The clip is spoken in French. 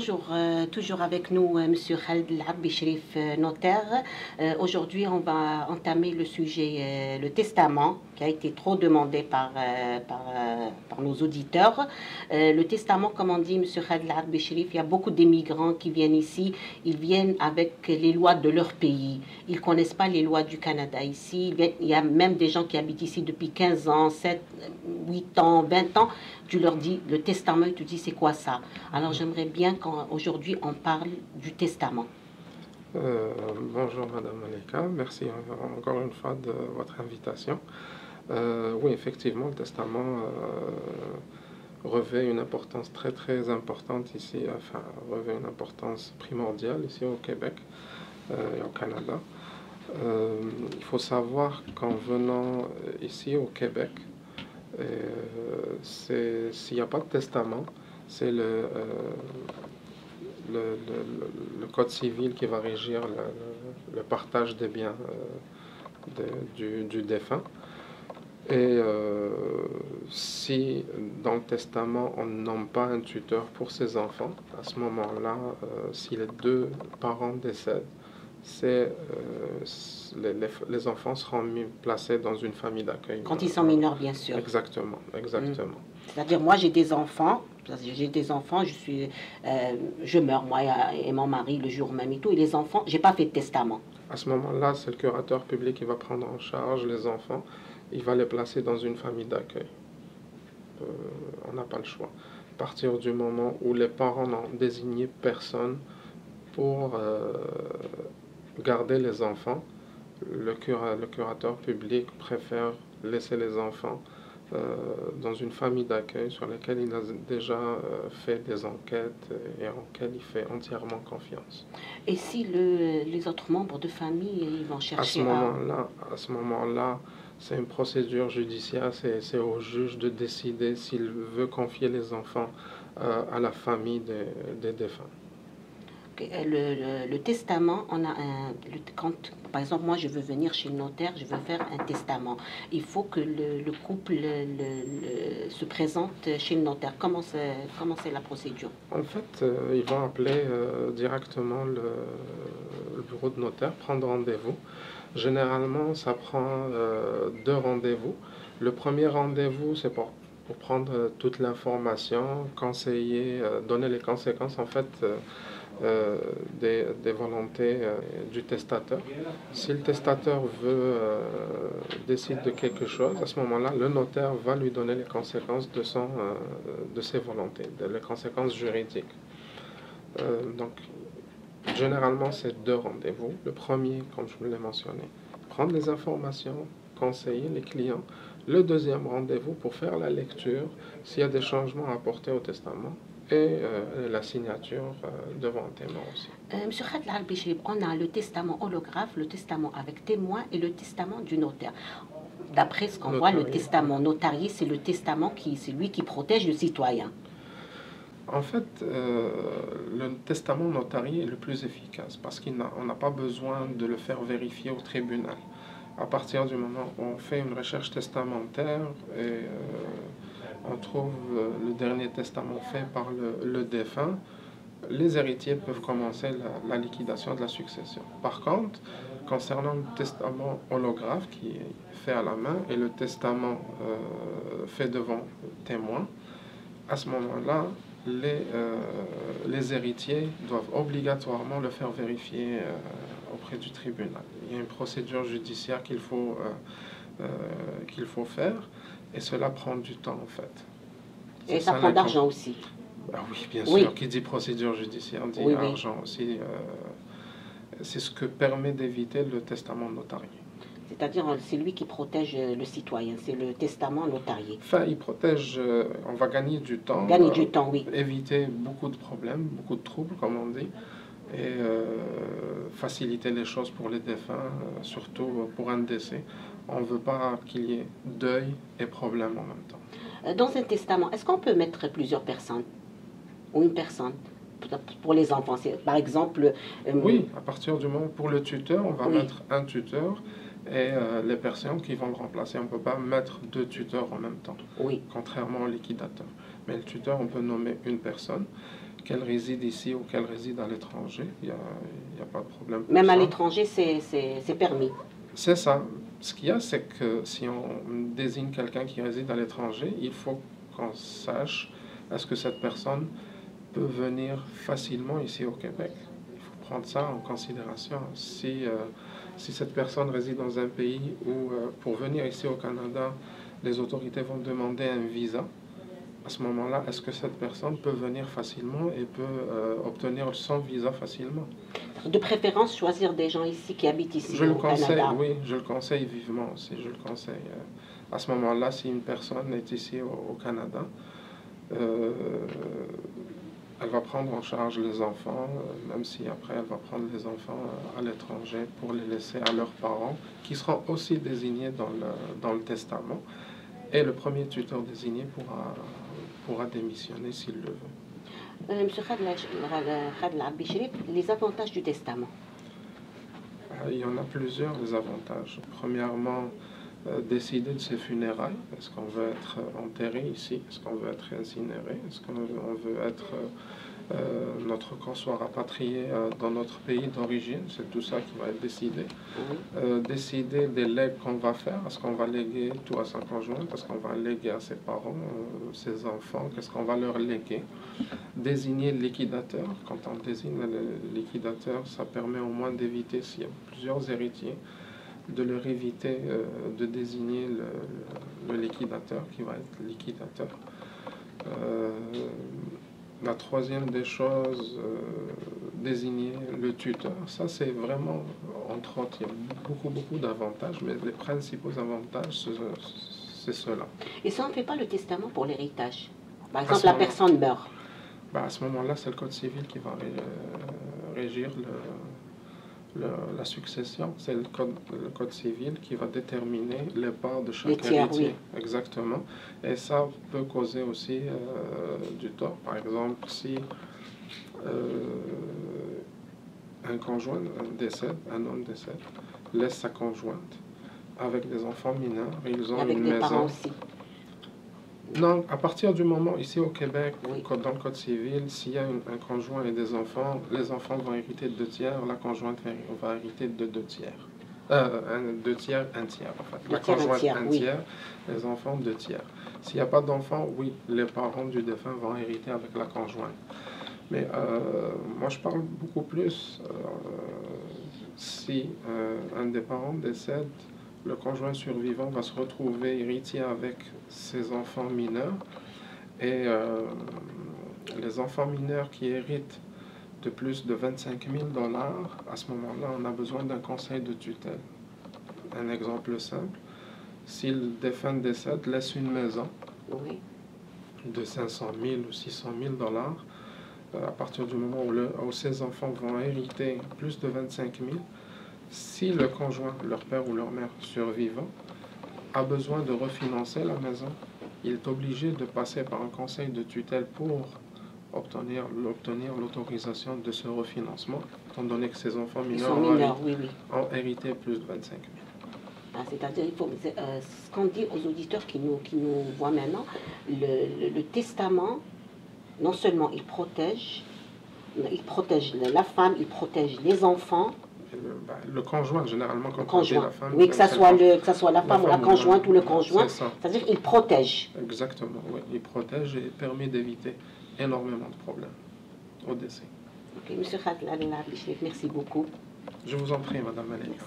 Bonjour, toujours avec nous Monsieur Khaled El Abdi Cherif, notaire. Aujourd'hui, on va entamer le sujet, le testament, qui a été trop demandé par nos auditeurs. Le testament, comme on dit, Monsieur Khaled El Abdi Cherif, il y a beaucoup d'immigrants qui viennent ici. Ils viennent avec les lois de leur pays. Ils ne connaissent pas les lois du Canada ici. Il y a même des gens qui habitent ici depuis 15 ans, 7, 8 ans, 20 ans. Tu leur dis, le testament, tu dis, c'est quoi ça? Alors, j'aimerais bien qu'aujourd'hui, on parle du testament. Bonjour Madame Malika, merci encore une fois de votre invitation. Oui, effectivement, le testament revêt une importance très importante ici, enfin, revêt une importance primordiale ici au Québec et au Canada. Il faut savoir qu'en venant ici au Québec, s'il n'y a pas de testament, c'est le code civil qui va régir le partage des biens du défunt. Et si dans le testament on ne nomme pas un tuteur pour ses enfants, à ce moment-là, si les deux parents décèdent, les enfants seront placés dans une famille d'accueil. Quand ils sont mineurs, bien sûr. Exactement. C'est-à-dire, moi, j'ai des enfants, je meurs, moi et mon mari, le jour même et tout, et les enfants, j'ai pas fait de testament. À ce moment-là, c'est le curateur public qui va prendre en charge les enfants, il va les placer dans une famille d'accueil. On n'a pas le choix. À partir du moment où les parents n'ont désigné personne pour garder les enfants, le curateur public préfère laisser les enfants dans une famille d'accueil sur laquelle il a déjà fait des enquêtes et en laquelle il fait entièrement confiance. Et si les autres membres de famille, ils vont chercher à ce moment-là, c'est une procédure judiciaire, c'est au juge de décider s'il veut confier les enfants à la famille des défunts. Le testament, par exemple, moi je veux venir chez le notaire, je veux faire un testament. Il faut que le couple se présente chez le notaire. Comment c'est la procédure? En fait, ils vont appeler directement le bureau de notaire, prendre rendez-vous. Généralement, ça prend 2 rendez-vous. Le premier rendez-vous, c'est pour prendre toute l'information, conseiller, donner les conséquences en fait des volontés du testateur. Si le testateur décide de quelque chose, à ce moment-là, le notaire va lui donner les conséquences de ses volontés, les conséquences juridiques. Donc, généralement, c'est 2 rendez-vous. Le premier, comme je vous l'ai mentionné, prendre les informations, conseiller les clients. Le deuxième rendez-vous pour faire la lecture, s'il y a des changements à apporter au testament, et la signature devant un témoin aussi. Monsieur Khaled El Abdi Cherif, on a le testament holographe, le testament avec témoin et le testament du notaire. D'après ce qu'on voit, le testament notarié, c'est le testament c'est lui qui protège le citoyen. En fait, le testament notarié est le plus efficace parce qu'on n'a pas besoin de le faire vérifier au tribunal. À partir du moment où on fait une recherche testamentaire et on trouve le dernier testament fait par le défunt, les héritiers peuvent commencer la liquidation de la succession. Par contre, concernant le testament holographe qui est fait à la main et le testament fait devant témoin, à ce moment-là, les héritiers doivent obligatoirement le faire vérifier auprès du tribunal. Il y a une procédure judiciaire qu'il faut faire et cela prend du temps en fait. Et ça prend d'argent aussi. Ah oui, bien sûr. Qui dit procédure judiciaire dit argent aussi. C'est ce que permet d'éviter le testament notarié. C'est-à-dire, c'est lui qui protège le citoyen, c'est le testament notarié. Enfin, il protège, on va gagner du temps. Gagner du temps, oui. Éviter beaucoup de problèmes, beaucoup de troubles, comme on dit, et faciliter les choses pour les défunts, surtout pour un décès. On ne veut pas qu'il y ait deuil et problème en même temps. Dans un testament, est-ce qu'on peut mettre plusieurs personnes ou une personne pour les enfants? Par exemple... Oui, à partir du moment pour le tuteur, on va mettre un tuteur et les personnes qui vont le remplacer. On ne peut pas mettre 2 tuteurs en même temps, contrairement au liquidateur. Mais le tuteur, on peut nommer une personne qu'elle réside ici ou qu'elle réside à l'étranger, il n'y a pas de problème. Même à l'étranger, c'est permis. C'est ça. Ce qu'il y a, c'est que si on désigne quelqu'un qui réside à l'étranger, il faut qu'on sache est-ce que cette personne peut venir facilement ici au Québec. Il faut prendre ça en considération. Si cette personne réside dans un pays où, pour venir ici au Canada, les autorités vont demander un visa, à ce moment-là, est-ce que cette personne peut venir facilement et peut obtenir son visa facilement? De préférence, choisir des gens ici qui habitent ici Je le au conseille, Canada. oui, je le conseille vivement aussi, je le conseille. À ce moment-là, si une personne est ici au Canada, elle va prendre en charge les enfants, même si après elle va prendre les enfants à l'étranger pour les laisser à leurs parents, qui seront aussi désignés dans le testament. Et le premier tuteur désigné pourra démissionner s'il le veut. Monsieur Khad El Abdi Cherif, les avantages du testament. Il y en a plusieurs, les avantages. Premièrement, décider de ses funérailles. Est-ce qu'on veut être enterré ici? Est-ce qu'on veut être incinéré? Est-ce qu'on veut être notre corps soit rapatrié dans notre pays d'origine? C'est tout ça qui va être décidé. Décider des legs qu'on va faire. Est-ce qu'on va léguer tout à sa conjointe? Est-ce qu'on va léguer à ses parents, ses enfants? Qu'est-ce qu'on va leur léguer? Désigner le liquidateur. Quand on désigne le liquidateur, ça permet au moins d'éviter, s'il y a plusieurs héritiers, de leur éviter de désigner le liquidateur qui va être liquidateur. La troisième des choses, désigner le tuteur. Ça, c'est vraiment, entre autres, il y a beaucoup d'avantages, mais les principaux avantages, c'est cela. Et ça, on ne fait pas le testament pour l'héritage. Par exemple, la personne meurt. À ce moment-là, c'est le Code civil qui va régir la succession. C'est le code civil qui va déterminer les parts de chaque héritier. Oui. Exactement. Et ça peut causer aussi du tort. Par exemple, si un conjoint décède, un homme décède, laisse sa conjointe avec des enfants mineurs, ils ont avec une des maison. Parents aussi. Non, à partir du moment, ici au Québec, oui. Dans le Code civil, s'il y a un conjoint et des enfants, les enfants vont hériter de 2 tiers, la conjointe va hériter de 2 tiers. 2 tiers, 1 tiers, en fait. La conjointe, un tiers, les enfants, 2 tiers. S'il n'y a pas d'enfants, oui, les parents du défunt vont hériter avec la conjointe. Mais moi, je parle beaucoup plus si un des parents décède, le conjoint survivant va se retrouver héritier avec ses enfants mineurs. Et les enfants mineurs qui héritent de plus de 25 000 $, à ce moment-là, on a besoin d'un conseil de tutelle. Un exemple simple, si le défunt décède, laisse une maison de 500 000 ou 600 000 $, à partir du moment où ses enfants vont hériter plus de 25 000 $, si le conjoint, leur père ou leur mère survivant, a besoin de refinancer la maison, il est obligé de passer par un conseil de tutelle pour obtenir l'autorisation de ce refinancement, étant donné que ses enfants mineurs ont hérité plus de 25 000. C'est-à-dire, il faut, ce qu'on dit aux auditeurs qui nous voient maintenant, le testament, non seulement il protège la femme, il protège les enfants. Le conjoint, généralement, quand on dit la femme... Oui, que ça soit la femme ou la conjointe ou le conjoint, c'est-à-dire il protège. Exactement, oui. Il protège et permet d'éviter énormément de problèmes au décès. Ok, Monsieur Khad El Abdi Cherif, merci beaucoup. Je vous en prie, Madame Malika.